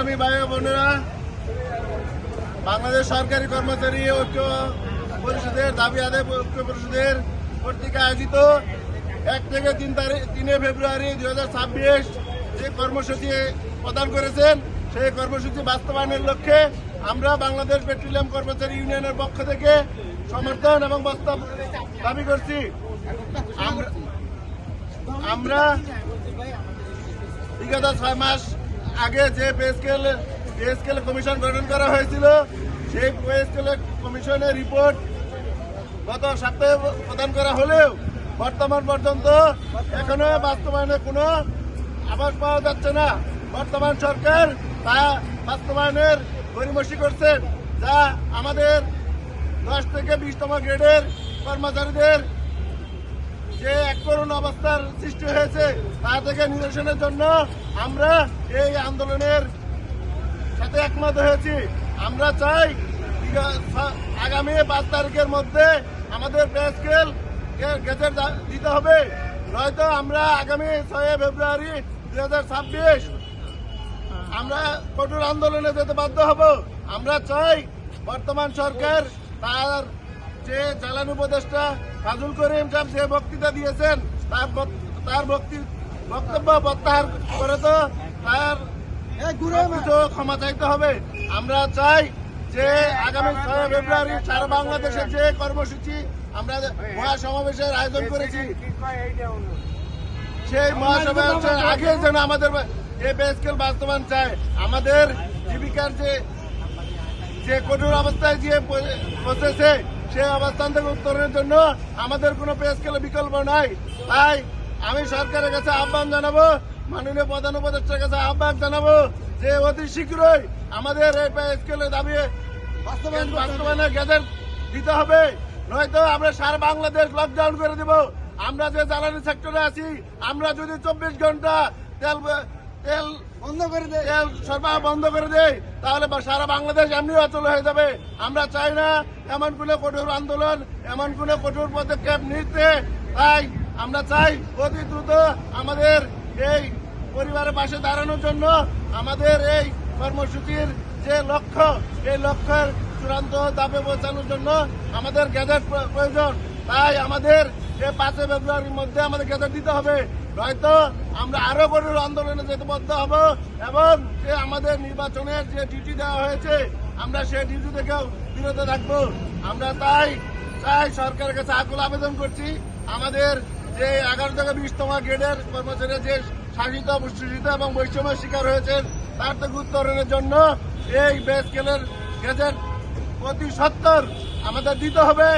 সংগ্রামী ভাই বোনেরা, বাংলাদেশ সরকারি কর্মচারী ঐক্য পরিষদের দাবি আদায় ঐক্য পরিষদের কর্তৃক আয়োজিত 1 থেকে 3 ফেব্রুয়ারি 2026 যে কর্মসূচি প্রদান করেছেন, সেই কর্মসূচি বাস্তবায়নের লক্ষ্যে আমরা বাংলাদেশ পেট্রোলিয়াম কর্মচারী ইউনিয়নের পক্ষ থেকে সমর্থন এবং বাস্তব দাবি করছি। আমরা বিগত 6 মাস আগে যে পে স্কেল কমিশন গঠন করা হয়েছিল, সেই পে স্কেল কমিশনের রিপোর্ট গত সপ্তাহে প্রদান করা হলেও বর্তমান পর্যন্ত এখনো বাস্তবায়নের কোনো আভাস পাওয়া যাচ্ছে না। বর্তমান সরকার তা বাস্তবায়নের গড়িমসি করছেন, যা আমাদের 10 থেকে 20তম গ্রেডের কর্মচারীদের যে এক করুণ অবস্থার সৃষ্টি হয়েছে, তা থেকে নিরসনের জন্য আমরা এই আন্দোলনের সাথে একমত হয়েছি। আমরা চাই আগামী 5 তারিখের মধ্যে আমাদের পে স্কেল গেজেট দিতে হবে, নয়তো আমরা আগামী 6 ফেব্রুয়ারি 2026 আমরা কঠোর আন্দোলনে যেতে বাধ্য হব। আমরা চাই বর্তমান সরকার তার যে জ্বালানি উপদেষ্টা ফাজুল করিম সাহেব যে বক্তৃতা দিয়েছেন, তার বক্তব্য প্রত্যাহার করে তো তার ক্ষমা চাইতে হবে। আমরা চাই যে আগামী 6 ফেব্রুয়ারি সারা বাংলাদেশের যে কর্মসূচি আমরা মহাসমাবেশের আয়োজন করেছি, সেই মহাসমাবেশের আগে যেন আমাদের এই পে স্কেল বাস্তবায়ন চায়। আমাদের জীবিকার যে কঠোর অবস্থায় যে পৌঁছেছে, সেই অবস্থান থেকে উত্তরণের জন্য আমাদের কোনো পে স্কেলের বিকল্প নাই। তাই আমি সরকারের কাছে আহ্বান জানাবো, মাননীয় প্রধান উপদেষ্টার কাছে আহ্বান জানাবো যে অতি শীঘ্রই আমাদের এই পে স্কেলের দাবি বাস্তবায়নের গেজেট দিতে হবে, নয়তো আমরা সারা বাংলাদেশ লকডাউন করে দিব। আমরা যে জ্বালানি সেক্টরে আছি, আমরা যদি 24 ঘন্টা তেল সরবরাহ বন্ধ করে দেয়, তাহলে সারা বাংলাদেশ এমনি অচল হয়ে যাবে। আমরা চাই না এমন কোনো কঠোর আন্দোলন, এমন কোনো কঠোর পদক্ষেপ নিতে। তাই আমরা চাই অতি দ্রুত আমাদের এই পরিবারের পাশে দাঁড়ানোর জন্য আমাদের এই কর্মসূচির যে লক্ষ্য, এই লক্ষ্যের চূড়ান্ত দাবি পৌঁছানোর জন্য আমাদের গেজেট প্রয়োজন। তাই আমাদের এই 5 ফেব্রুয়ারির মধ্যে আমাদের গেজেট দিতে হবে, নয়তো আমরা আরো কঠোর আন্দোলনে যেতে বাধ্য হব। এবং যে আমাদের নির্বাচনের যে ডিউটি দেওয়া হয়েছে, আমরা সেই ডিউটি থেকেও বিরত থাকবো। আমরা তাই সরকারের কাছে আকুল আবেদন করছি, আমাদের যে 11 থেকে 20তম গ্রেডের কর্মচারী যে শাসিত, শোষিত এবং বৈষম্যের শিকার হয়েছেন, তার থেকে উত্তরণের জন্য এই পে স্কেলের গেজেট অতি সত্বর আমাদের দিতে হবে।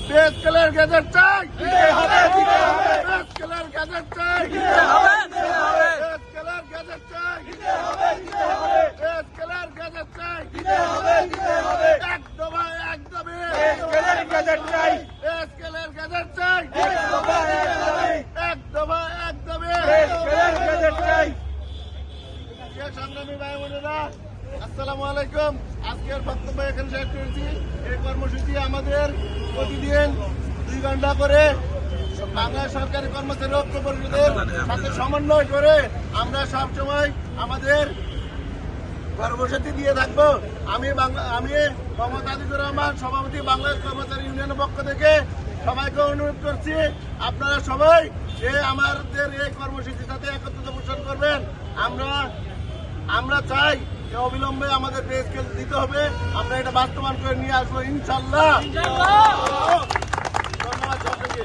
পে স্কেলের গেজেট চাই, পে স্কেলের গেজেট চাই, পে স্কেলের গেজেট চাই, পে স্কেলের গেজেট চাই, একদমই পে স্কেলের গেজেট চাই, পে স্কেলের গেজেট চাই, একদমই পে স্কেলের গেজেট চাই। সংগ্রামী ভাই বোনেরা, আসসালামু আলাইকুম। আজকের বক্তব্য এখানে শেষ করেছি। এই কর্মসূচি আমাদের প্রতিদিন 2 ঘন্টা করে বাংলাদেশ সরকারি কর্মচারী ঐক্য পরিষদের সাথে সমন্বয় করে আমরা সবসময় আমাদের কর্মসূচি দিয়ে থাকবো। আমি মোহাম্মদ আজিজুর রহমান, সভাপতি বাংলাদেশ কর্মচারী ইউনিয়নের পক্ষ থেকে সবাইকে অনুরোধ করছি, আপনারা সবাই আমাদের এই কর্মসূচির সাথে একত্রিত পোষণ করবেন। আমরা চাই যে অবিলম্বে আমাদের পে স্কেল দিতে হবে। আমরা এটা বাস্তবায়ন করে নিয়ে আসবো ইনশাল্লাহ। ধন্যবাদ সবাইকে।